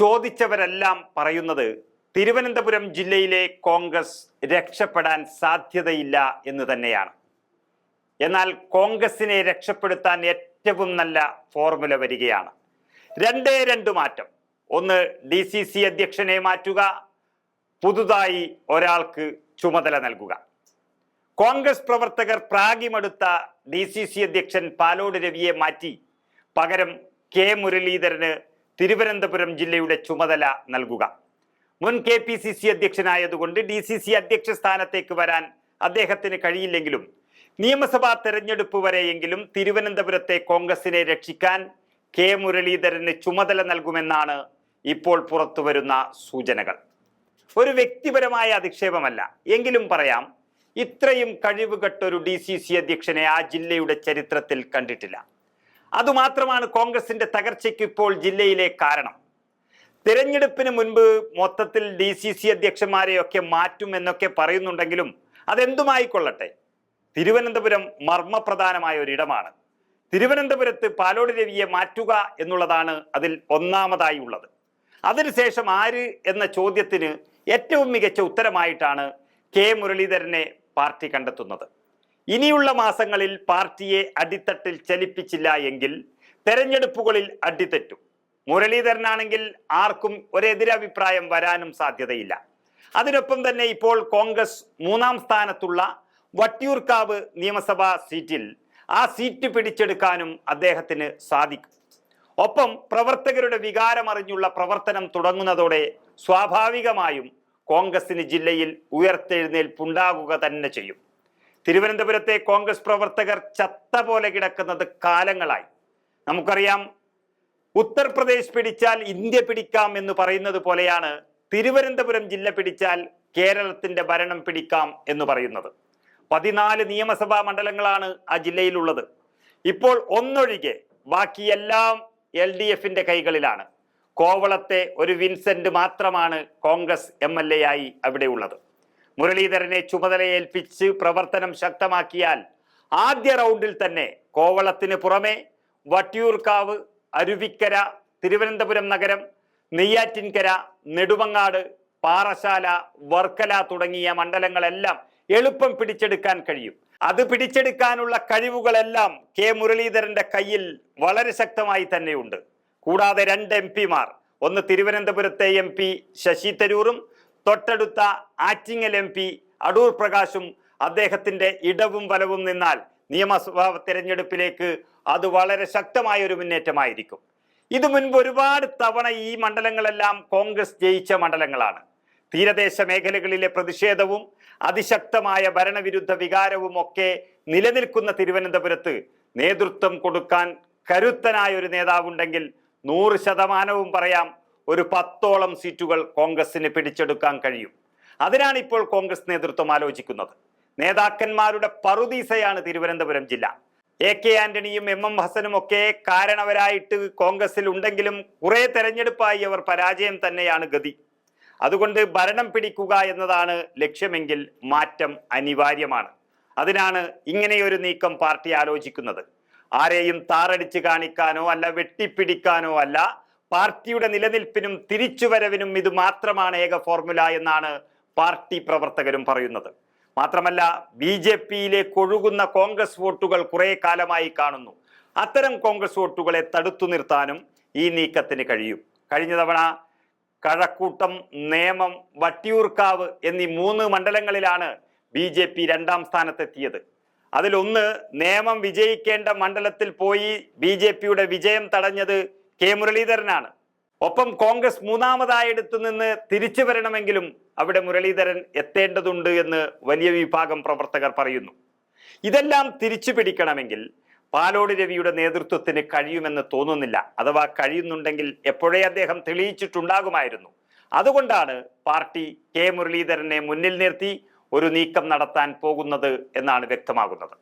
ചോദിച്ചവരെല്ലാം പറയുന്നത് തിരുവനന്തപുരം ജില്ലയിലെ കോൺഗ്രസ് രക്ഷപ്പെടാൻ സാധ്യതയില്ല എന്ന് തന്നെയാണ്. എന്നാൽ കോൺഗ്രസിനെ രക്ഷപ്പെടുത്താൻ ഏറ്റവും നല്ല ഫോർമുല വരികയാണ്. രണ്ട് മാറ്റം. ഒന്ന്, DCC അധ്യക്ഷനെ മാറ്റുക, പുതുതായി ഒരാൾക്ക് ചുമതല നൽകുക. കോൺഗ്രസ് പ്രവർത്തകർ പ്രാഗിമടുത്ത DCC അധ്യക്ഷൻ പാലോട് രവിയെ മാറ്റി പകരം കെ മുരളീധരന് തിരുവനന്തപുരം ജില്ലയുടെ ചുമതല നൽകുക. മുൻ KPCC അധ്യക്ഷനായതുകൊണ്ട് DCC അധ്യക്ഷ സ്ഥാനത്തേക്ക് വരാൻ അദ്ദേഹത്തിന് കഴിയില്ലെങ്കിലും നിയമസഭാ തെരഞ്ഞെടുപ്പ് വരെയെങ്കിലും തിരുവനന്തപുരത്തെ കോൺഗ്രസിനെ രക്ഷിക്കാൻ കെ മുരളീധരന് ചുമതല നൽകുമെന്നാണ് ഇപ്പോൾ പുറത്തുവരുന്ന സൂചനകൾ. ഒരു വ്യക്തിപരമായ അധിക്ഷേപമല്ല, എങ്കിലും പറയാം, ഇത്രയും കഴിവുകെട്ടൊരു DCC അധ്യക്ഷനെ ആ ജില്ലയുടെ ചരിത്രത്തിൽ കണ്ടിട്ടില്ല. അതുമാത്രമാണ് കോൺഗ്രസിന്റെ തകർച്ചയ്ക്ക് ഇപ്പോൾ ജില്ലയിലെ കാരണം. തിരഞ്ഞെടുപ്പിന് മുൻപ് മൊത്തത്തിൽ DCC അധ്യക്ഷന്മാരെയൊക്കെ മാറ്റും എന്നൊക്കെ പറയുന്നുണ്ടെങ്കിലും അതെന്തുമായിക്കൊള്ളട്ടെ, തിരുവനന്തപുരം മർമ്മപ്രധാനമായ ഒരിടമാണ്. തിരുവനന്തപുരത്ത് പാലോട് രവിയെ മാറ്റുക എന്നുള്ളതാണ് അതിൽ ഒന്നാമതായി ഉള്ളത്. അതിനുശേഷം ആര് എന്ന ചോദ്യത്തിന് ഏറ്റവും മികച്ച ഉത്തരമായിട്ടാണ് കെ മുരളീധരനെ പാർട്ടി കണ്ടെത്തുന്നത്. ഇനിയുള്ള മാസങ്ങളിൽ പാർട്ടിയെ അടിത്തട്ടിൽ ചലിപ്പിച്ചില്ല എങ്കിൽ തെരഞ്ഞെടുപ്പുകളിൽ അടിതെറ്റും. മുരളീധരനാണെങ്കിൽ ആർക്കും ഒരെതിരഭിപ്രായം വരാനും സാധ്യതയില്ല. അതിനൊപ്പം തന്നെ ഇപ്പോൾ കോൺഗ്രസ് 3ാം സ്ഥാനത്തുള്ള വട്ടിയൂർക്കാവ് നിയമസഭാ സീറ്റിൽ ആ സീറ്റ് പിടിച്ചെടുക്കാനും അദ്ദേഹത്തിന് സാധിക്കും. ഒപ്പം പ്രവർത്തകരുടെ വികാരമറിഞ്ഞുള്ള പ്രവർത്തനം തുടങ്ങുന്നതോടെ സ്വാഭാവികമായും കോൺഗ്രസിന് ജില്ലയിൽ ഉയർത്തെഴുന്നേൽപ്പുണ്ടാകുക തന്നെ ചെയ്യും. തിരുവനന്തപുരത്തെ കോൺഗ്രസ് പ്രവർത്തകർ ചത്ത പോലെ കിടക്കുന്നത് കാലങ്ങളായി. നമുക്കറിയാം, ഉത്തർപ്രദേശ് പിടിച്ചാൽ ഇന്ത്യ പിടിക്കാം എന്ന് പറയുന്നത് പോലെയാണ് തിരുവനന്തപുരം ജില്ല പിടിച്ചാൽ കേരളത്തിന്റെ ഭരണം പിടിക്കാം എന്ന് പറയുന്നത്. 14 നിയമസഭാ മണ്ഡലങ്ങളാണ് ആ ജില്ലയിലുള്ളത്. ഇപ്പോൾ ഒന്നൊഴികെ ബാക്കിയെല്ലാം LDFന്റെ കൈകളിലാണ്. കോവളത്തെ ഒരു വിൻസെന്റ് മാത്രമാണ് കോൺഗ്രസ് MLA ആയി അവിടെ ഉള്ളത്. മുരളീധരനെ ചുമതലയേൽപ്പിച്ച് പ്രവർത്തനം ശക്തമാക്കിയാൽ ആദ്യ റൗണ്ടിൽ തന്നെ കോവളത്തിന് പുറമെ വട്ടിയൂർക്കാവ്, അരുവിക്കര, തിരുവനന്തപുരം നഗരം, നെയ്യാറ്റിൻകര, നെടുമങ്ങാട്, പാറശാല, വർക്കല തുടങ്ങിയ മണ്ഡലങ്ങളെല്ലാം എളുപ്പം പിടിച്ചെടുക്കാൻ കഴിയും. അത് പിടിച്ചെടുക്കാനുള്ള കഴിവുകളെല്ലാം കെ മുരളീധരന്റെ കയ്യിൽ വളരെ ശക്തമായി തന്നെയുണ്ട്. കൂടാതെ 2 MP മാർ, ഒന്ന് തിരുവനന്തപുരത്തെ MP ശശി തരൂറും തൊട്ടടുത്ത ആറ്റിങ്ങൽ MP അടൂർ പ്രകാശും അദ്ദേഹത്തിന്റെ ഇടവും വലവും നിന്നാൽ നിയമസഭാ തെരഞ്ഞെടുപ്പിലേക്ക് അത് വളരെ ശക്തമായ ഒരു മുന്നേറ്റമായിരിക്കും. ഇത് മുൻപ് ഒരുപാട് തവണ ഈ മണ്ഡലങ്ങളെല്ലാം കോൺഗ്രസ് ജയിച്ച മണ്ഡലങ്ങളാണ്. തീരദേശ മേഖലകളിലെ പ്രതിഷേധവും അതിശക്തമായ ഭരണവിരുദ്ധ വികാരവും ഒക്കെ നിലനിൽക്കുന്ന തിരുവനന്തപുരത്ത് നേതൃത്വം കൊടുക്കാൻ കരുത്തനായ ഒരു നേതാവുണ്ടെങ്കിൽ 100% പറയാം, ഒരു 10ഓളം സീറ്റുകൾ കോൺഗ്രസിന് പിടിച്ചെടുക്കാൻ കഴിയും. അതിനാണ് ഇപ്പോൾ കോൺഗ്രസ് നേതൃത്വം ആലോചിക്കുന്നത്. നേതാക്കന്മാരുടെ പറുദീസയാണ് തിരുവനന്തപുരം ജില്ല. AK ആന്റണിയും MM ഹസനും ഒക്കെ കാരണവരായിട്ട് കോൺഗ്രസിൽ ഉണ്ടെങ്കിലും കുറെ തെരഞ്ഞെടുപ്പായി അവർ പരാജയം തന്നെയാണ് ഗതി. അതുകൊണ്ട് ഭരണം പിടിക്കുക എന്നതാണ് ലക്ഷ്യമെങ്കിൽ മാറ്റം അനിവാര്യമാണ്. അതിനാണ് ഇങ്ങനെയൊരു നീക്കം പാർട്ടി ആലോചിക്കുന്നത്. ആരെയും താറടിച്ച് കാണിക്കാനോ അല്ല വെട്ടിപ്പിടിക്കാനോ അല്ല, പാർട്ടിയുടെ നിലനിൽപ്പിനും തിരിച്ചുവരവിനും ഇത് മാത്രമാണ് ഏക ഫോർമുല എന്നാണ് പാർട്ടി പ്രവർത്തകരും പറയുന്നത്. മാത്രമല്ല, BJPയിലേക്ക് ഒഴുകുന്ന കോൺഗ്രസ് വോട്ടുകൾ കുറെ കാലമായി കാണുന്നു. അത്തരം കോൺഗ്രസ് വോട്ടുകളെ തടുത്തു നിർത്താനും ഈ നീക്കത്തിന് കഴിയും. കഴിഞ്ഞ തവണ കഴക്കൂട്ടം, നേമം, വട്ടിയൂർക്കാവ് എന്നീ 3 മണ്ഡലങ്ങളിലാണ് BJP 2ാം സ്ഥാനത്തെത്തിയത്. അതിലൊന്ന് നേമം വിജയിക്കേണ്ട മണ്ഡലത്തിൽ പോയി BJPയുടെ വിജയം തടഞ്ഞത് കെ മുരളീധരനാണ്. ഒപ്പം കോൺഗ്രസ് 3ാമതായെടുത്തു നിന്ന് തിരിച്ചു വരണമെങ്കിലും അവിടെ മുരളീധരൻ എത്തേണ്ടതുണ്ട് എന്ന് വലിയ വിഭാഗം പ്രവർത്തകർ പറയുന്നു. ഇതെല്ലാം തിരിച്ചു പിടിക്കണമെങ്കിൽ പാലോട് രവിയുടെ നേതൃത്വത്തിന് കഴിയുമെന്ന് തോന്നുന്നില്ല. അഥവാ കഴിയുന്നുണ്ടെങ്കിൽ എപ്പോഴേ അദ്ദേഹം തെളിയിച്ചിട്ടുണ്ടാകുമായിരുന്നു. അതുകൊണ്ടാണ് പാർട്ടി കെ മുരളീധരനെ മുന്നിൽ നിർത്തി ഒരു നീക്കം നടത്താൻ പോകുന്നത് എന്നാണ് വ്യക്തമാകുന്നത്.